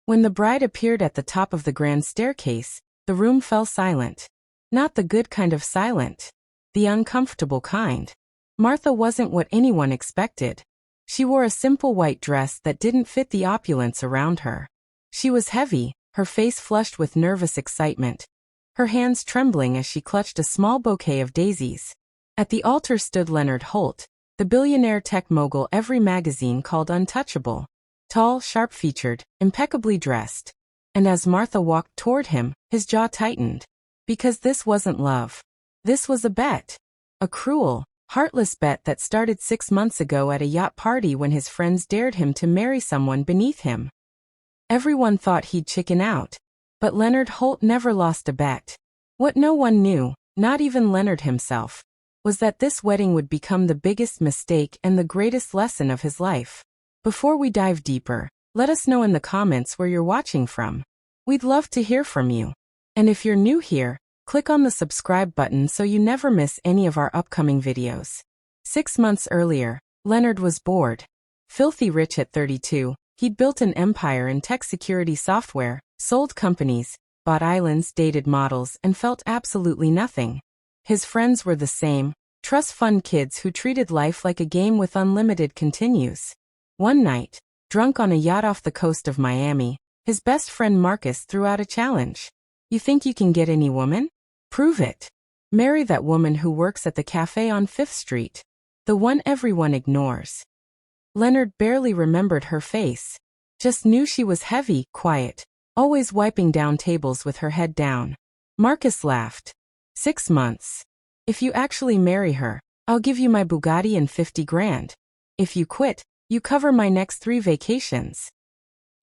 When the bride appeared at the top of the grand staircase, the room fell silent. Not the good kind of silent. The uncomfortable kind. Martha wasn't what anyone expected. She wore a simple white dress that didn't fit the opulence around her. She was heavy, her face flushed with nervous excitement, her hands trembling as she clutched a small bouquet of daisies. At the altar stood Leonard Holt, the billionaire tech mogul every magazine called untouchable. Tall, sharp-featured, impeccably dressed. And as Martha walked toward him, his jaw tightened. Because this wasn't love. This was a bet. A cruel, heartless bet that started 6 months ago at a yacht party when his friends dared him to marry someone beneath him. Everyone thought he'd chicken out. But Leonard Holt never lost a bet. What no one knew, not even Leonard himself, was that this wedding would become the biggest mistake and the greatest lesson of his life. Before we dive deeper, let us know in the comments where you're watching from. We'd love to hear from you. And if you're new here, click on the subscribe button so you never miss any of our upcoming videos. 6 months earlier, Leonard was bored. Filthy rich at 32, he'd built an empire in tech security software, sold companies, bought islands, dated models, and felt absolutely nothing. His friends were the same, trust fund kids who treated life like a game with unlimited continues. One night, drunk on a yacht off the coast of Miami, his best friend Marcus threw out a challenge. You think you can get any woman? Prove it. Marry that woman who works at the cafe on 5th Street. The one everyone ignores. Leonard barely remembered her face. Just knew she was heavy, quiet, always wiping down tables with her head down. Marcus laughed. 6 months. If you actually marry her, I'll give you my Bugatti and 50 grand. If you quit, you cover my next 3 vacations.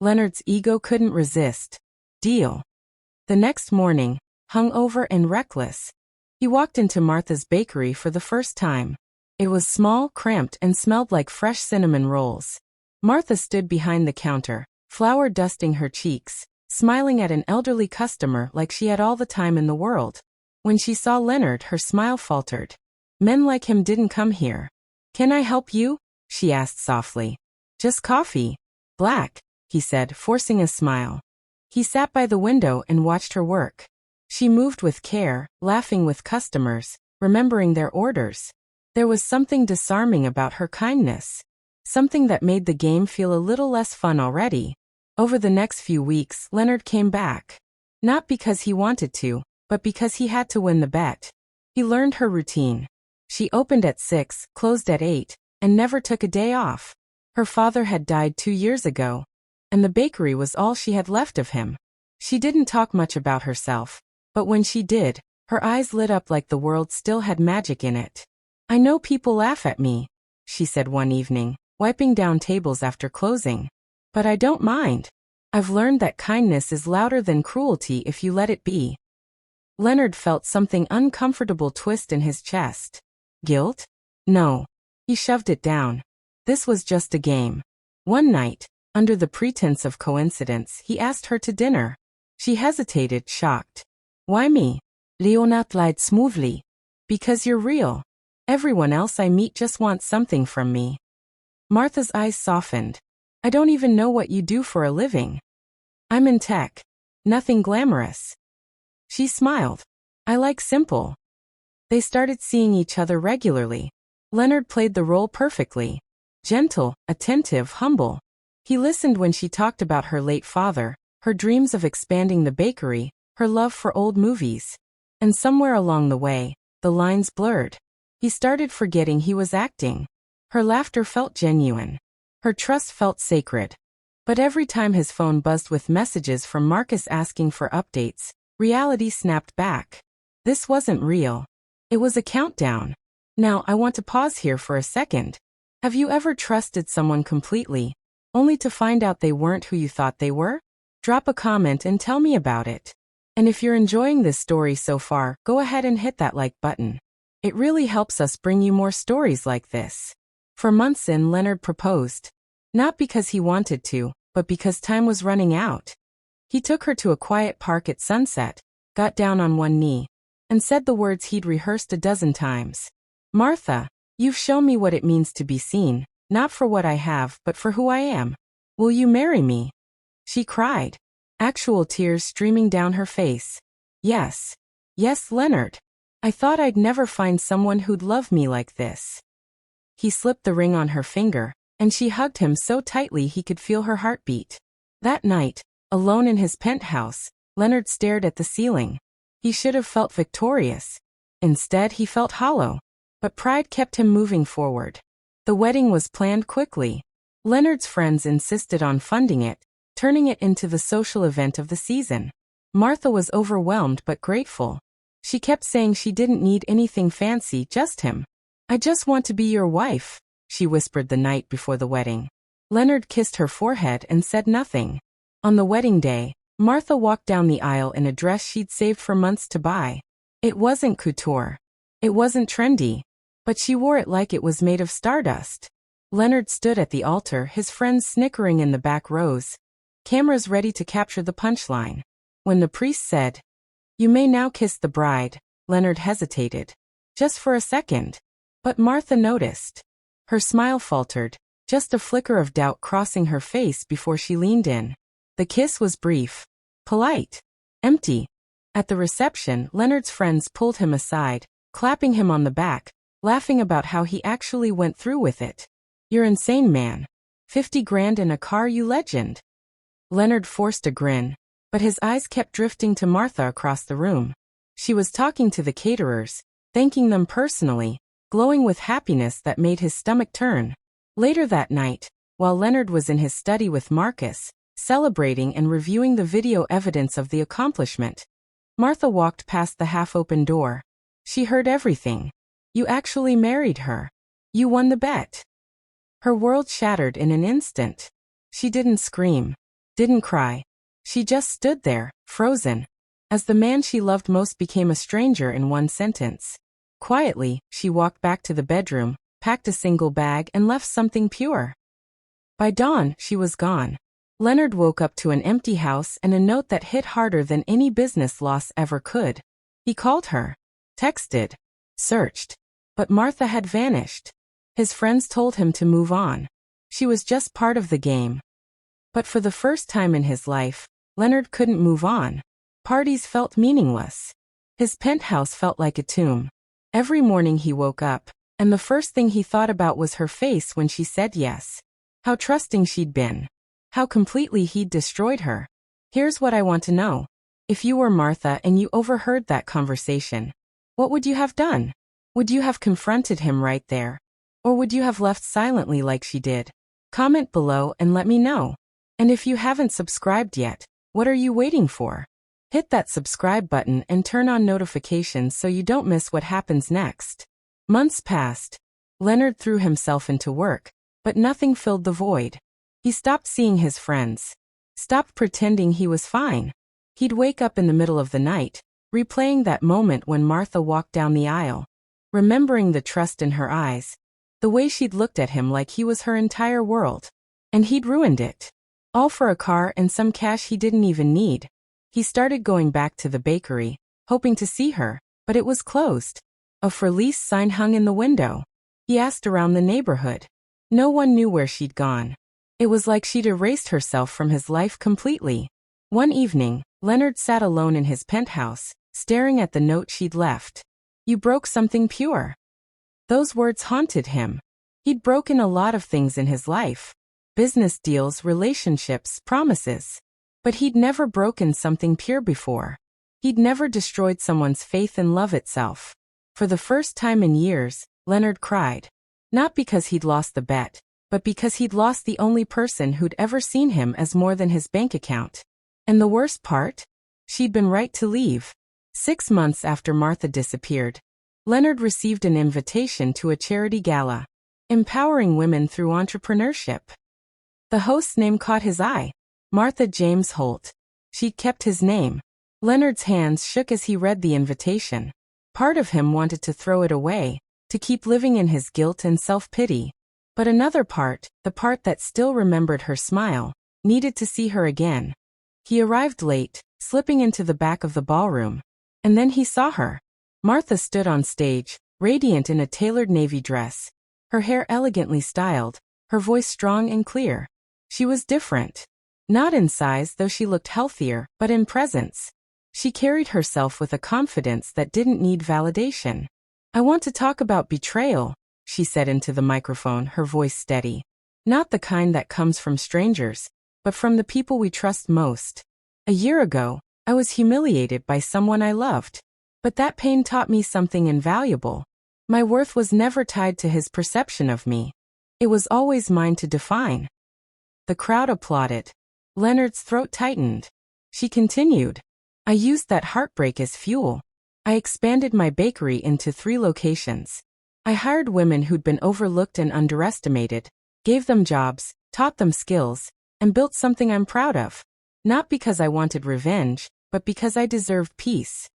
Leonard's ego couldn't resist. Deal. The next morning, hungover and reckless, he walked into Martha's bakery for the first time. It was small, cramped, and smelled like fresh cinnamon rolls. Martha stood behind the counter, flour dusting her cheeks, smiling at an elderly customer like she had all the time in the world. When she saw Leonard, her smile faltered. Men like him didn't come here. Can I help you? She asked softly. Just coffee. Black, he said, forcing a smile. He sat by the window and watched her work. She moved with care, laughing with customers, remembering their orders. There was something disarming about her kindness. Something that made the game feel a little less fun already. Over the next few weeks, Leonard came back. Not because he wanted to, but because he had to win the bet. He learned her routine. She opened at 6, closed at 8, and never took a day off. Her father had died 2 years ago, and the bakery was all she had left of him. She didn't talk much about herself, but when she did, her eyes lit up like the world still had magic in it. I know people laugh at me, she said one evening, wiping down tables after closing. But I don't mind. I've learned that kindness is louder than cruelty if you let it be. Leonard felt something uncomfortable twist in his chest. Guilt? No. He shoved it down. This was just a game. One night, under the pretense of coincidence, he asked her to dinner. She hesitated, shocked. Why me? Leonard lied smoothly. Because you're real. Everyone else I meet just wants something from me. Martha's eyes softened. I don't even know what you do for a living. I'm in tech. Nothing glamorous. She smiled. I like simple. They started seeing each other regularly. Leonard played the role perfectly. Gentle, attentive, humble. He listened when she talked about her late father, her dreams of expanding the bakery, her love for old movies. And somewhere along the way, the lines blurred. He started forgetting he was acting. Her laughter felt genuine. Her trust felt sacred. But every time his phone buzzed with messages from Marcus asking for updates, reality snapped back. This wasn't real. It was a countdown. Now, I want to pause here for a second. Have you ever trusted someone completely, only to find out they weren't who you thought they were? Drop a comment and tell me about it. And if you're enjoying this story so far, go ahead and hit that like button. It really helps us bring you more stories like this. For months in, Leonard proposed. Not because he wanted to, but because time was running out. He took her to a quiet park at sunset, got down on one knee, and said the words he'd rehearsed a dozen times. Martha, you've shown me what it means to be seen, not for what I have, but for who I am. Will you marry me? She cried, actual tears streaming down her face. Yes. Yes, Leonard. I thought I'd never find someone who'd love me like this. He slipped the ring on her finger, and she hugged him so tightly he could feel her heartbeat. That night, alone in his penthouse, Leonard stared at the ceiling. He should have felt victorious. Instead, he felt hollow. But pride kept him moving forward. The wedding was planned quickly. Leonard's friends insisted on funding it, turning it into the social event of the season. Martha was overwhelmed but grateful. She kept saying she didn't need anything fancy, just him. I just want to be your wife, she whispered the night before the wedding. Leonard kissed her forehead and said nothing. On the wedding day, Martha walked down the aisle in a dress she'd saved for months to buy. It wasn't couture. It wasn't trendy. But she wore it like it was made of stardust. Leonard stood at the altar, his friends snickering in the back rows. Cameras ready to capture the punchline. When the priest said, "You may now kiss the bride," Leonard hesitated. Just for a second. But Martha noticed. Her smile faltered, just a flicker of doubt crossing her face before she leaned in. The kiss was brief. Polite. Empty. At the reception, Leonard's friends pulled him aside, clapping him on the back, laughing about how he actually went through with it. "You're insane, man. 50 grand in a car, you legend." Leonard forced a grin, but his eyes kept drifting to Martha across the room. She was talking to the caterers, thanking them personally, glowing with happiness that made his stomach turn. Later that night, while Leonard was in his study with Marcus, celebrating and reviewing the video evidence of the accomplishment, Martha walked past the half-open door. She heard everything. "You actually married her. You won the bet." Her world shattered in an instant. She didn't scream, didn't cry. She just stood there, frozen, as the man she loved most became a stranger in one sentence. Quietly, she walked back to the bedroom, packed a single bag and left something pure. By dawn, she was gone. Leonard woke up to an empty house and a note that hit harder than any business loss ever could. He called her, texted, searched. But Martha had vanished. His friends told him to move on. She was just part of the game. But for the first time in his life, Leonard couldn't move on. Parties felt meaningless. His penthouse felt like a tomb. Every morning he woke up, and the first thing he thought about was her face when she said yes. How trusting she'd been. How completely he'd destroyed her. Here's what I want to know. If you were Martha and you overheard that conversation, what would you have done? Would you have confronted him right there? Or would you have left silently like she did? Comment below and let me know. And if you haven't subscribed yet, what are you waiting for? Hit that subscribe button and turn on notifications so you don't miss what happens next. Months passed. Leonard threw himself into work, but nothing filled the void. He stopped seeing his friends. Stopped pretending he was fine. He'd wake up in the middle of the night, replaying that moment when Martha walked down the aisle. Remembering the trust in her eyes, the way she'd looked at him like he was her entire world. And he'd ruined it. All for a car and some cash he didn't even need. He started going back to the bakery, hoping to see her, but it was closed. A for lease sign hung in the window. He asked around the neighborhood. No one knew where she'd gone. It was like she'd erased herself from his life completely. One evening, Leonard sat alone in his penthouse, staring at the note she'd left. "You broke something pure." Those words haunted him. He'd broken a lot of things in his life. Business deals, relationships, promises. But he'd never broken something pure before. He'd never destroyed someone's faith in love itself. For the first time in years, Leonard cried. Not because he'd lost the bet, but because he'd lost the only person who'd ever seen him as more than his bank account. And the worst part? She'd been right to leave. 6 months after Martha disappeared, Leonard received an invitation to a charity gala, empowering women through entrepreneurship. The host's name caught his eye, Martha James Holt. She'd kept his name. Leonard's hands shook as he read the invitation. Part of him wanted to throw it away, to keep living in his guilt and self-pity. But another part, the part that still remembered her smile, needed to see her again. He arrived late, slipping into the back of the ballroom. And then he saw her. Martha stood on stage, radiant in a tailored navy dress. Her hair elegantly styled, her voice strong and clear. She was different. Not in size, though she looked healthier, but in presence. She carried herself with a confidence that didn't need validation. I want to talk about betrayal, she said into the microphone, her voice steady. Not the kind that comes from strangers, but from the people we trust most. A year ago, I was humiliated by someone I loved. But that pain taught me something invaluable. My worth was never tied to his perception of me. It was always mine to define. The crowd applauded. Leonard's throat tightened. She continued. I used that heartbreak as fuel. I expanded my bakery into 3 locations. I hired women who'd been overlooked and underestimated, gave them jobs, taught them skills, and built something I'm proud of. Not because I wanted revenge, but because I deserved peace.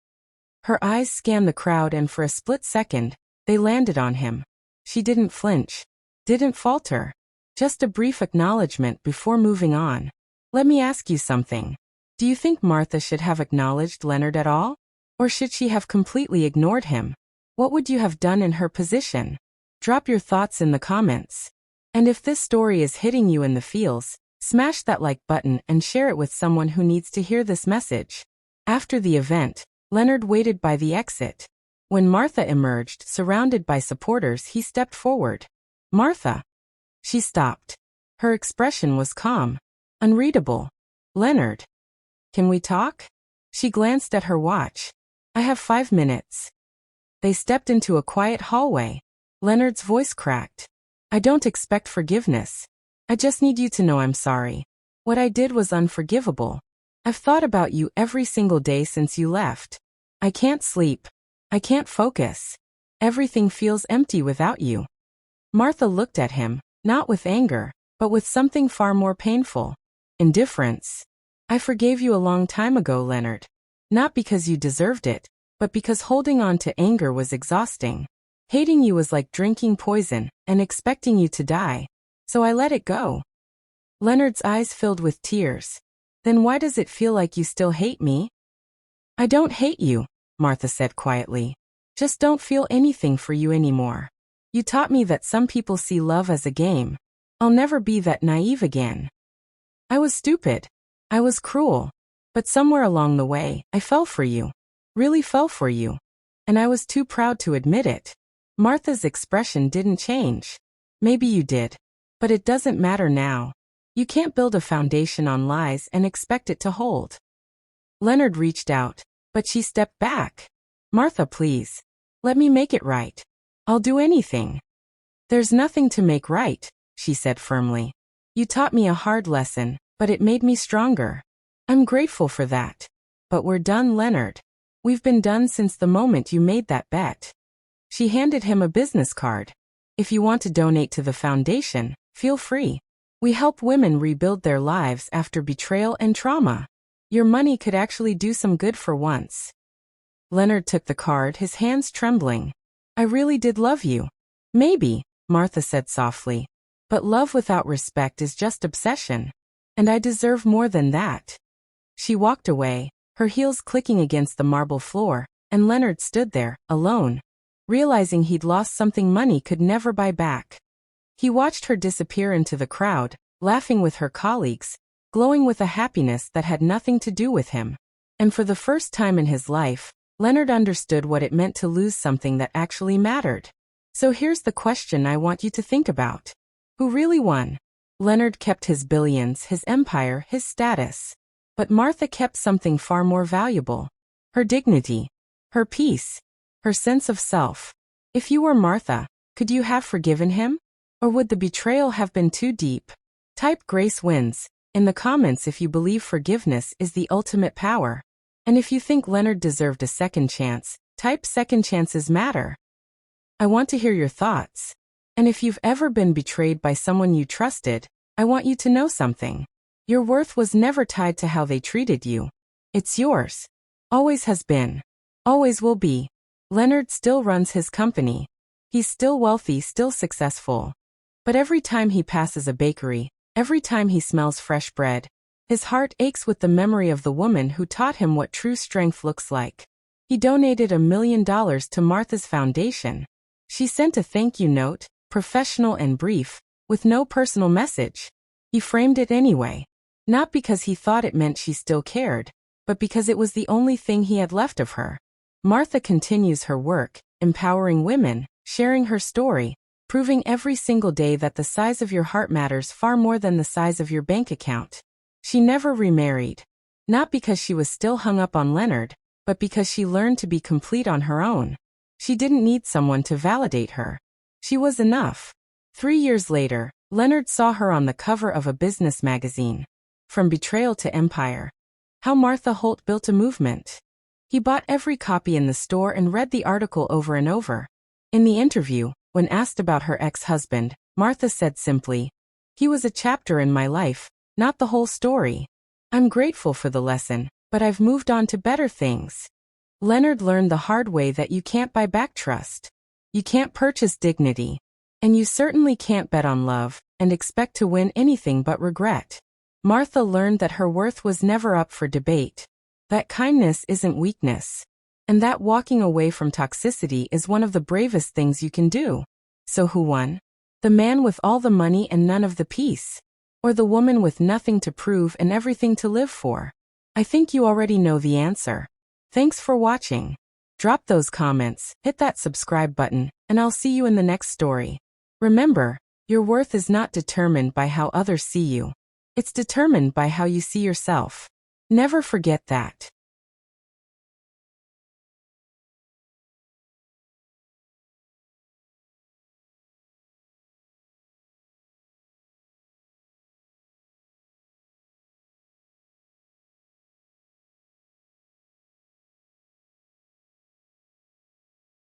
Her eyes scanned the crowd, and for a split second, they landed on him. She didn't flinch, didn't falter. Just a brief acknowledgement before moving on. Let me ask you something. Do you think Martha should have acknowledged Leonard at all? Or should she have completely ignored him? What would you have done in her position? Drop your thoughts in the comments. And if this story is hitting you in the feels, smash that like button and share it with someone who needs to hear this message. After the event, Leonard waited by the exit. When Martha emerged, surrounded by supporters, he stepped forward. Martha. She stopped. Her expression was calm, unreadable. Leonard. Can we talk? She glanced at her watch. I have 5 minutes. They stepped into a quiet hallway. Leonard's voice cracked. I don't expect forgiveness. I just need you to know I'm sorry. What I did was unforgivable. I've thought about you every single day since you left. I can't sleep. I can't focus. Everything feels empty without you. Martha looked at him, not with anger, but with something far more painful. Indifference. I forgave you a long time ago, Leonard. Not because you deserved it, but because holding on to anger was exhausting. Hating you was like drinking poison and expecting you to die. So I let it go. Leonard's eyes filled with tears. Then why does it feel like you still hate me? I don't hate you, Martha said quietly. Just don't feel anything for you anymore. You taught me that some people see love as a game. I'll never be that naive again. I was stupid. I was cruel. But somewhere along the way, I fell for you. Really fell for you. And I was too proud to admit it. Martha's expression didn't change. Maybe you did. But it doesn't matter now. You can't build a foundation on lies and expect it to hold. Leonard reached out, but she stepped back. Martha, please. Let me make it right. I'll do anything. There's nothing to make right, she said firmly. You taught me a hard lesson, but it made me stronger. I'm grateful for that. But we're done, Leonard. We've been done since the moment you made that bet. She handed him a business card. If you want to donate to the foundation, feel free. We help women rebuild their lives after betrayal and trauma. Your money could actually do some good for once. Leonard took the card, his hands trembling. I really did love you. Maybe, Martha said softly. But love without respect is just obsession. And I deserve more than that. She walked away, her heels clicking against the marble floor, and Leonard stood there, alone, realizing he'd lost something money could never buy back. He watched her disappear into the crowd, laughing with her colleagues, glowing with a happiness that had nothing to do with him. And for the first time in his life, Leonard understood what it meant to lose something that actually mattered. So here's the question I want you to think about. Who really won? Leonard kept his billions, his empire, his status. But Martha kept something far more valuable. Her dignity. Her peace. Her sense of self. If you were Martha, could you have forgiven him? Or would the betrayal have been too deep? Type Grace wins in the comments if you believe forgiveness is the ultimate power. And if you think Leonard deserved a second chance, type second chances matter. I want to hear your thoughts. And if you've ever been betrayed by someone you trusted, I want you to know something. Your worth was never tied to how they treated you. It's yours. Always has been. Always will be. Leonard still runs his company. He's still wealthy, still successful. But every time he passes a bakery, every time he smells fresh bread, his heart aches with the memory of the woman who taught him what true strength looks like. He donated $1 million to Martha's foundation. She sent a thank you note, professional and brief, with no personal message. He framed it anyway. Not because he thought it meant she still cared, but because it was the only thing he had left of her. Martha continues her work, empowering women, sharing her story, proving every single day that the size of your heart matters far more than the size of your bank account. She never remarried. Not because she was still hung up on Leonard, but because she learned to be complete on her own. She didn't need someone to validate her. She was enough. 3 years later, Leonard saw her on the cover of a business magazine. From Betrayal to Empire. How Martha Holt Built a Movement. He bought every copy in the store and read the article over and over. In the interview, when asked about her ex-husband, Martha said simply, "He was a chapter in my life, not the whole story. I'm grateful for the lesson, but I've moved on to better things." Leonard learned the hard way that you can't buy back trust. You can't purchase dignity. And you certainly can't bet on love and expect to win anything but regret. Martha learned that her worth was never up for debate. That kindness isn't weakness. And that walking away from toxicity is one of the bravest things you can do. So who won? The man with all the money and none of the peace? Or the woman with nothing to prove and everything to live for? I think you already know the answer. Thanks for watching. Drop those comments, hit that subscribe button, and I'll see you in the next story. Remember, your worth is not determined by how others see you. It's determined by how you see yourself. Never forget that.